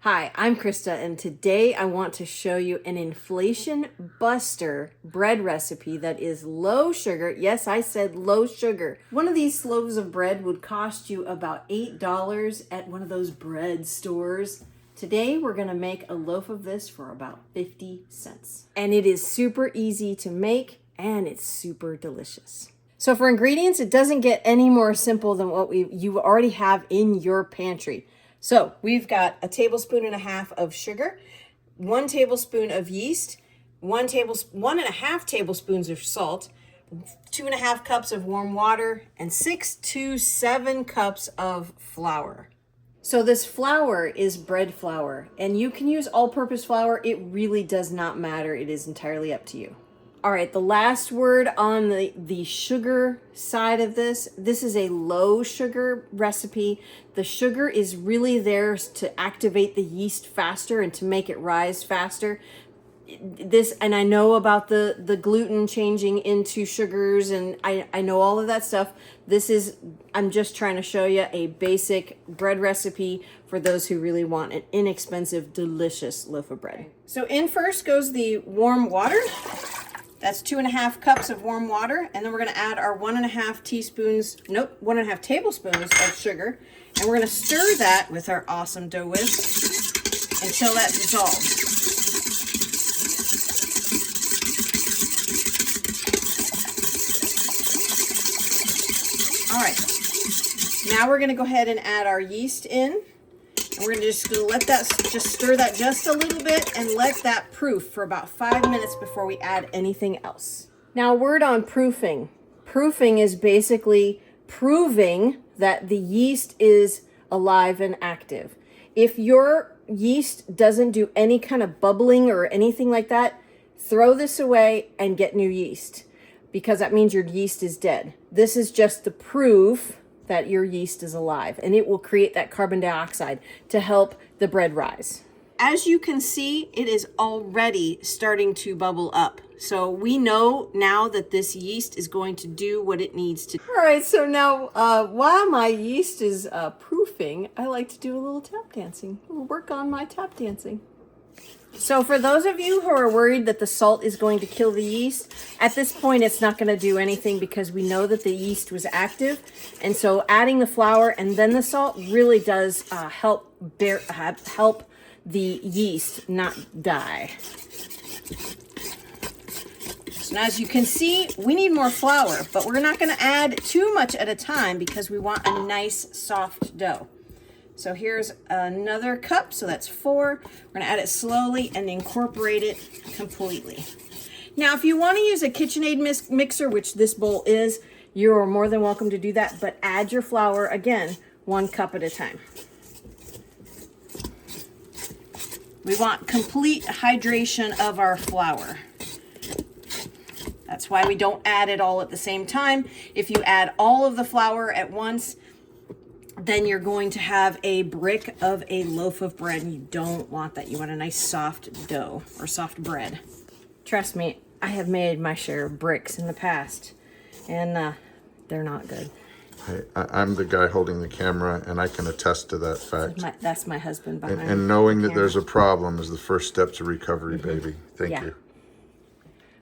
Hi, I'm Krista, and today I want to show you an inflation buster bread recipe that is low sugar. Yes, I said low sugar. One of these loaves of bread would cost you about $8 at one of those bread stores. Today we're going to make a loaf of this for about 50 cents. And it is super easy to make and it's super delicious. So for ingredients, it doesn't get any more simple than what you already have in your pantry. So we've got a tablespoon and a half of sugar, 1 tablespoon of yeast, 1.5 tablespoons of salt, 2.5 cups of warm water, and 6 to 7 cups of flour. So this flour is bread flour, and you can use all-purpose flour. It really does not matter. It is entirely up to you. All right, the last word on the sugar side of this is a low sugar recipe. The sugar is really there to activate the yeast faster and to make it rise faster. And I know about the gluten changing into sugars, and I know all of that stuff. I'm just trying to show you a basic bread recipe for those who really want an inexpensive, delicious loaf of bread. So in first goes the warm water. That's 2.5 cups of warm water, and then we're going to add our 1.5 tablespoons of sugar, and we're going to stir that with our awesome dough whisk until that dissolves. All right, now we're going to go ahead and add our yeast in. And we're just going to stir that just a little bit and let that proof for about 5 minutes before we add anything else. Now, a word on proofing. Proofing is basically proving that the yeast is alive and active. If your yeast doesn't do any kind of bubbling or anything like that, throw this away and get new yeast, because that means your yeast is dead. This is just the proof that your yeast is alive, and it will create that carbon dioxide to help the bread rise. As you can see, it is already starting to bubble up. So we know now that this yeast is going to do what it needs to. All right, so now while my yeast is proofing, I like to do a little tap dancing. We'll work on my tap dancing. So for those of you who are worried that the salt is going to kill the yeast, at this point it's not going to do anything because we know that the yeast was active. And so adding the flour and then the salt really does help the yeast not die. So now, as you can see, we need more flour, but we're not going to add too much at a time because we want a nice soft dough. So here's another cup, so that's 4. We're gonna add it slowly and incorporate it completely. Now, if you wanna use a KitchenAid mixer, which this bowl is, you're more than welcome to do that, but add your flour, again, 1 cup at a time. We want complete hydration of our flour. That's why we don't add it all at the same time. If you add all of the flour at once, then you're going to have a brick of a loaf of bread, and you don't want that. You want a nice soft dough or soft bread. Trust me, I have made my share of bricks in the past, and they're not good. Hey, I'm the guy holding the camera, and I can attest to that fact. That's my husband behind and knowing that there's a problem is the first step to recovery, baby. Thank you.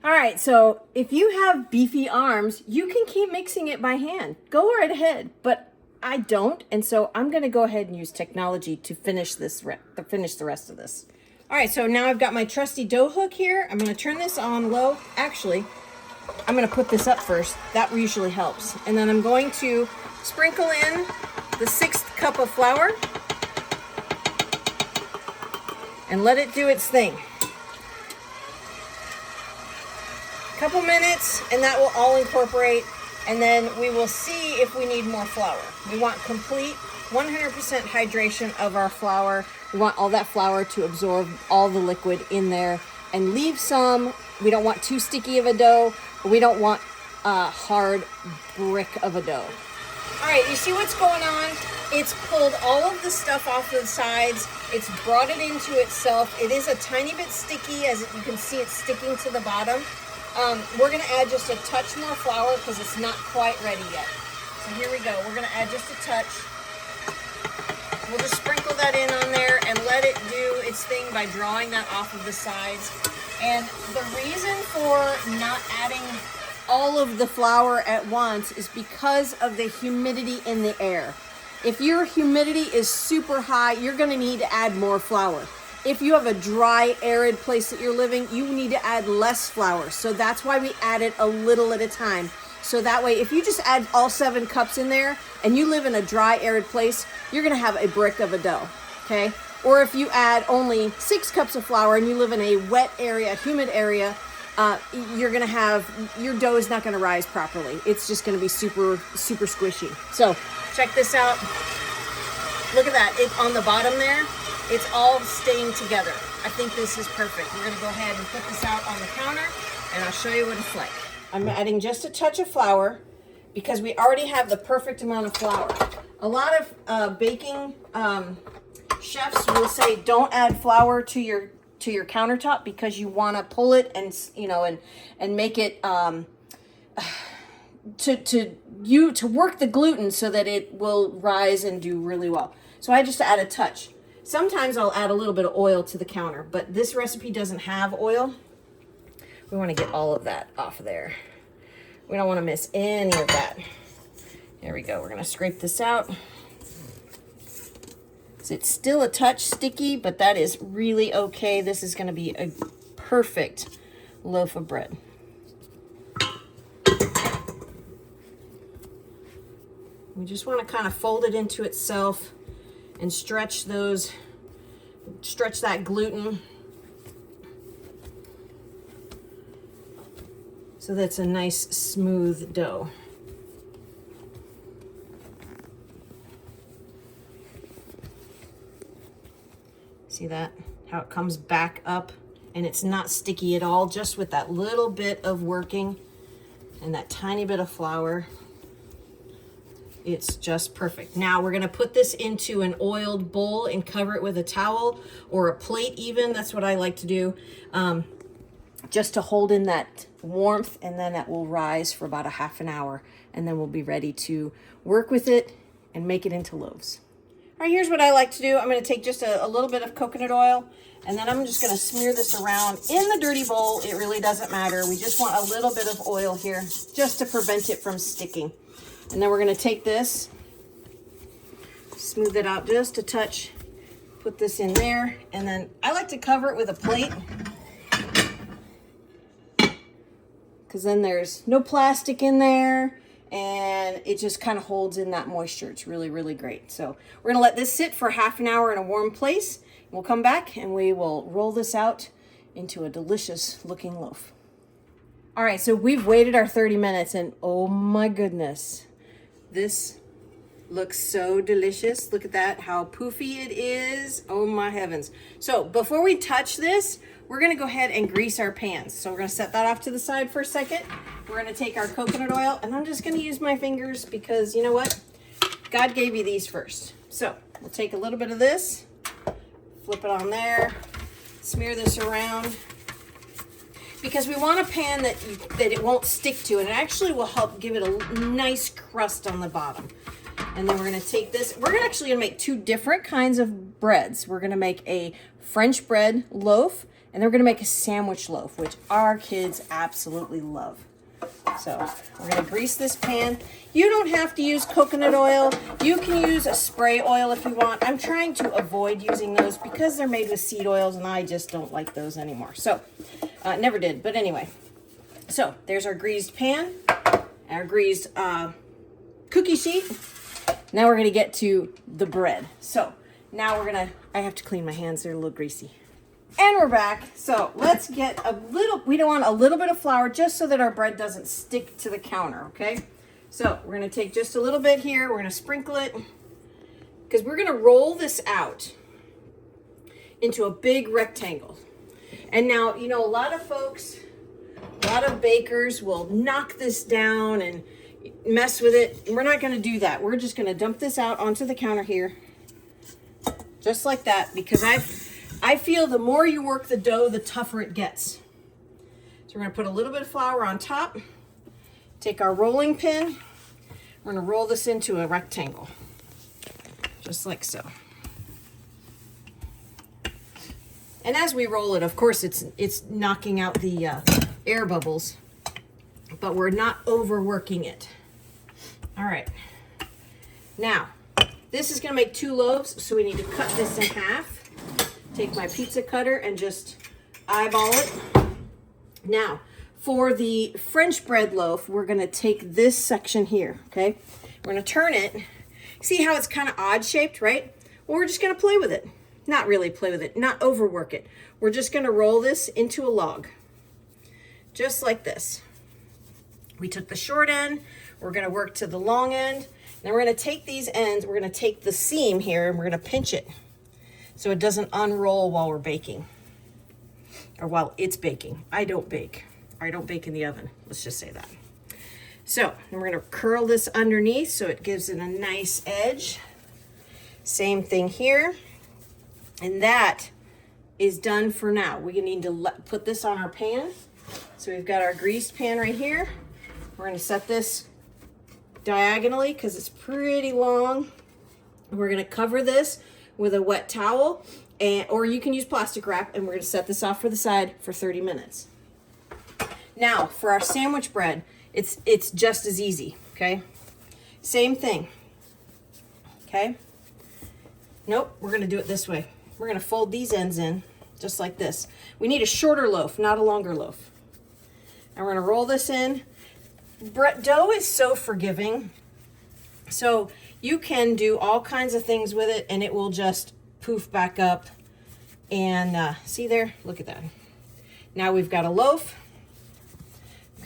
All right, so if you have beefy arms, you can keep mixing it by hand. Go right ahead, but I don't, and so I'm going to go ahead and use technology to finish the rest of this. All right, so now I've got my trusty dough hook here. I'm going to turn this on low. Actually, I'm going to put this up first. That usually helps. And then I'm going to sprinkle in the 6th cup of flour and let it do its thing. A couple minutes, and that will all incorporate. And then we will see if we need more flour. We want complete 100% hydration of our flour. We want all that flour to absorb all the liquid in there and leave some. We don't want too sticky of a dough, but we don't want a hard brick of a dough. All right, you see what's going on? It's pulled all of the stuff off the sides. It's brought it into itself. It is a tiny bit sticky, as you can see it's sticking to the bottom. We're going to add just a touch more flour because it's not quite ready yet. So here we go. We're going to add just a touch. We'll just sprinkle that in on there and let it do its thing by drawing that off of the sides. And the reason for not adding all of the flour at once is because of the humidity in the air. If your humidity is super high, you're going to need to add more flour. If you have a dry, arid place that you're living, you need to add less flour. So that's why we add it a little at a time. So that way, if you just add all 7 cups in there and you live in a dry, arid place, you're going to have a brick of a dough, okay? Or if you add only 6 cups of flour and you live in a wet area, humid area, you're going to have, your dough is not going to rise properly. It's just going to be super, super squishy. So check this out. Look at that. On the bottom there, it's all staying together. I think this is perfect. We're going to go ahead and put this out on the counter, and I'll show you what it's like. I'm adding just a touch of flour because we already have the perfect amount of flour. A lot of baking chefs will say don't add flour to your countertop because you want to pull it and and make it to work the gluten so that it will rise and do really well. So I just add a touch. Sometimes I'll add a little bit of oil to the counter, but this recipe doesn't have oil. We want to get all of that off of there. We don't want to miss any of that. There we go. We're going to scrape this out. So it's still a touch sticky, but that is really okay. This is going to be a perfect loaf of bread. We just want to kind of fold it into itself and stretch that gluten so that's a nice smooth dough. See that? How it comes back up and it's not sticky at all, just with that little bit of working and that tiny bit of flour. It's just perfect. Now we're gonna put this into an oiled bowl and cover it with a towel or a plate even. That's what I like to do, just to hold in that warmth, and then it will rise for about a half an hour, and then we'll be ready to work with it and make it into loaves. All right, here's what I like to do. I'm gonna take just a little bit of coconut oil, and then I'm just gonna smear this around in the dirty bowl. It really doesn't matter. We just want a little bit of oil here just to prevent it from sticking. And then we're going to take this, smooth it out just a touch, put this in there, and then I like to cover it with a plate because then there's no plastic in there and it just kind of holds in that moisture. It's really, really great. So we're going to let this sit for half an hour in a warm place. We'll come back and we will roll this out into a delicious looking loaf. All right, so we've waited our 30 minutes and oh my goodness. This looks so delicious. Look at that, how poofy it is. Oh my heavens. So before we touch this, we're gonna go ahead and grease our pans. So we're gonna set that off to the side for a second. We're gonna take our coconut oil, and I'm just gonna use my fingers because you know what? God gave you these first. So we'll take a little bit of this, flip it on there, smear this around, because we want a pan that it won't stick to, and it actually will help give it a nice crust on the bottom. And then we're gonna take this, we're actually gonna make 2 different kinds of breads. We're gonna make a French bread loaf, and then we're gonna make a sandwich loaf, which our kids absolutely love. So we're gonna grease this pan. You don't have to use coconut oil. You can use a spray oil if you want. I'm trying to avoid using those because they're made with seed oils, and I just don't like those anymore. So never did, but anyway. So there's our greased pan, our greased cookie sheet. Now we're gonna get to the bread. So now I have to clean my hands, they're a little greasy. And we're back. So let's get we don't want a little bit of flour just so that our bread doesn't stick to the counter, okay? So we're gonna take just a little bit here, we're gonna sprinkle it, because we're gonna roll this out into a big rectangle. And now, you know, a lot of bakers will knock this down and mess with it. We're not gonna do that. We're just gonna dump this out onto the counter here, just like that, because I feel the more you work the dough, the tougher it gets. So we're gonna put a little bit of flour on top, take our rolling pin, we're gonna roll this into a rectangle, just like so. And as we roll it, of course, it's knocking out the air bubbles, but we're not overworking it. All right. Now, this is going to make 2 loaves, so we need to cut this in half. Take my pizza cutter and just eyeball it. Now, for the French bread loaf, we're going to take this section here, okay? We're going to turn it. See how it's kind of odd shaped, right? Well, we're just going to play with it. Not really play with it, not overwork it. We're just going to roll this into a log, just like this. We took the short end, we're going to work to the long end. Then we're going to take these ends, we're going to take the seam here and we're going to pinch it so it doesn't unroll while we're baking, or while it's baking. I don't bake in the oven, let's just say that. So then we're going to curl this underneath so it gives it a nice edge. Same thing here. And that is done for now. We need to put this on our pan. So we've got our greased pan right here. We're going to set this diagonally because it's pretty long. We're going to cover this with a wet towel, or you can use plastic wrap, and we're going to set this off for the side for 30 minutes. Now, for our sandwich bread, it's just as easy, okay? Same thing, okay? Nope, we're going to do it this way. We're going to fold these ends in just like this. We need a shorter loaf, not a longer loaf. And we're going to roll this in. Dough is so forgiving. So you can do all kinds of things with it and it will just poof back up. And see there? Look at that. Now we've got a loaf.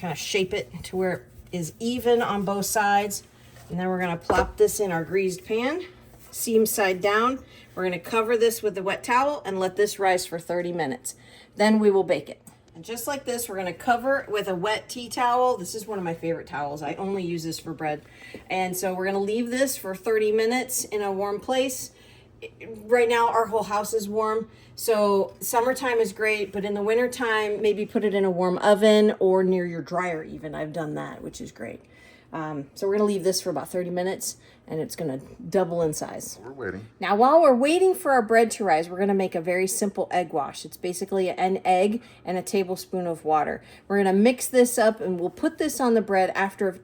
Kind of shape it to where it is even on both sides. And then we're going to plop this in our greased pan, seam side down. We're going to cover this with a wet towel and let this rise for 30 minutes. Then we will bake it. And just like this, we're going to cover it with a wet tea towel. This is one of my favorite towels. I only use this for bread. And so we're going to leave this for 30 minutes in a warm place. Right now, our whole house is warm. So summertime is great, but in the wintertime, maybe put it in a warm oven or near your dryer even. I've done that, which is great. So we're going to leave this for about 30 minutes and it's going to double in size. We're waiting. Now, while we're waiting for our bread to rise, we're going to make a very simple egg wash. It's basically an egg and a tablespoon of water. We're going to mix this up and we'll put this on the bread after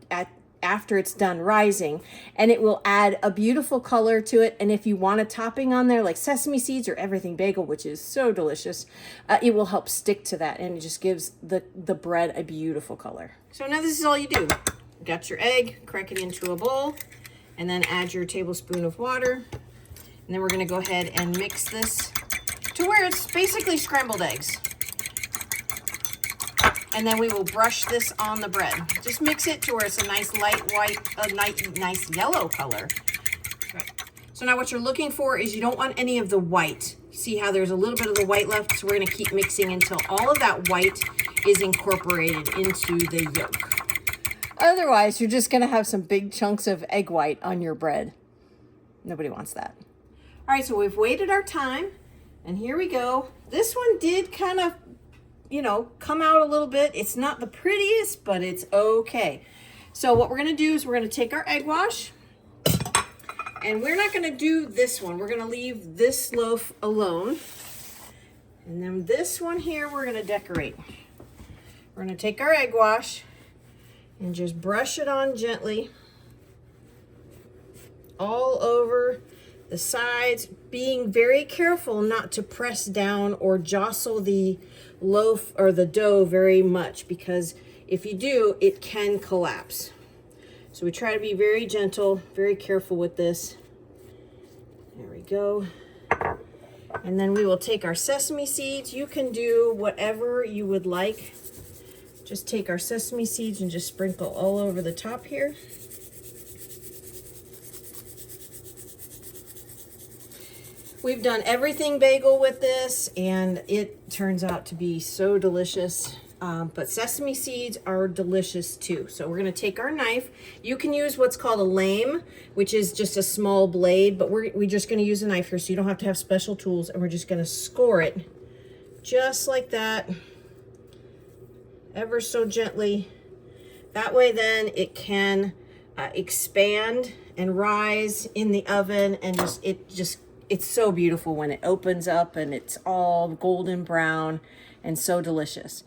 it's done rising, and it will add a beautiful color to it. And if you want a topping on there like sesame seeds or everything bagel, which is so delicious, it will help stick to that and it just gives the bread a beautiful color. So now this is all you do. You got your egg, crack it into a bowl, and then add your tablespoon of water. And then we're going to go ahead and mix this to where it's basically scrambled eggs. And then we will brush this on the bread. Just mix it to where it's a nice light white, a nice yellow color. So now what you're looking for is you don't want any of the white. See how there's a little bit of the white left? So we're going to keep mixing until all of that white is incorporated into the yolk. Otherwise, you're just going to have some big chunks of egg white on your bread. Nobody wants that. All right, so we've waited our time, and here we go. This one did kind of, come out a little bit. It's not the prettiest, but it's okay. So what we're going to do is we're going to take our egg wash, and we're not going to do this one. We're going to leave this loaf alone. And then this one here, we're going to decorate. We're going to take our egg wash and just brush it on gently all over the sides, being very careful not to press down or jostle the loaf or the dough very much, because if you do, it can collapse. So we try to be very gentle, very careful with this. There we go. And then we will take our sesame seeds. You can do whatever you would like. Just take our sesame seeds and just sprinkle all over the top here. We've done everything bagel with this, and it turns out to be so delicious. But sesame seeds are delicious too. So we're going to take our knife. You can use what's called a lame, which is just a small blade, but we're just going to use a knife here, so you don't have to have special tools, and we're just going to score it just like that, ever so gently. That way then it can expand and rise in the oven, and it's so beautiful when it opens up and it's all golden brown and so delicious.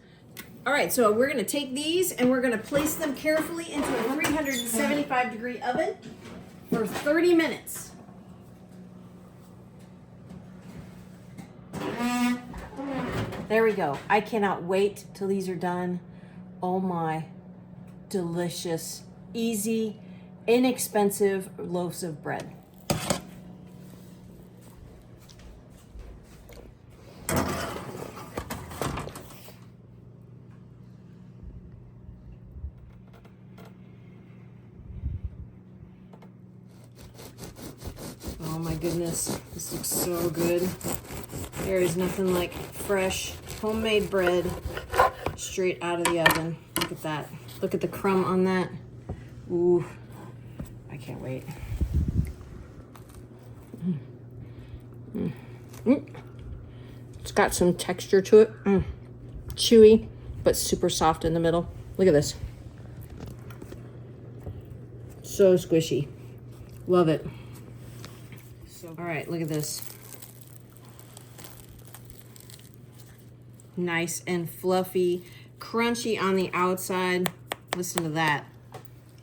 All right, so we're gonna take these and we're gonna place them carefully into a 375-degree oven for 30 minutes. There we go. I cannot wait till these are done. Oh my, delicious, easy, inexpensive loaves of bread. Oh my goodness, this looks so good. There is nothing like fresh homemade bread straight out of the oven. Look at that. Look at the crumb on that. Ooh, I can't wait. It's got some texture to it. Chewy, but super soft in the middle. Look at this. So squishy. Love it. All right, look at this. Nice and fluffy, crunchy on the outside. Listen to that.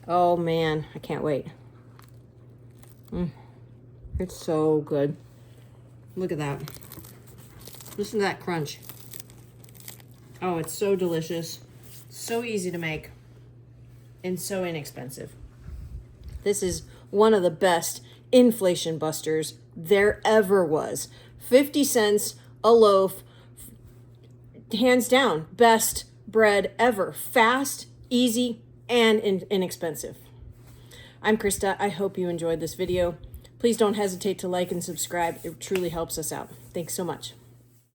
Oh man, I can't wait. It's so good. Look at that. Listen to that crunch. Oh, it's so delicious. So easy to make and so inexpensive. This is one of the best inflation busters there ever was. 50 cents a loaf, hands down, best bread ever. Fast, easy, and inexpensive. I'm Krista. I hope you enjoyed this video. Please don't hesitate to like and subscribe. It truly helps us out. Thanks so much.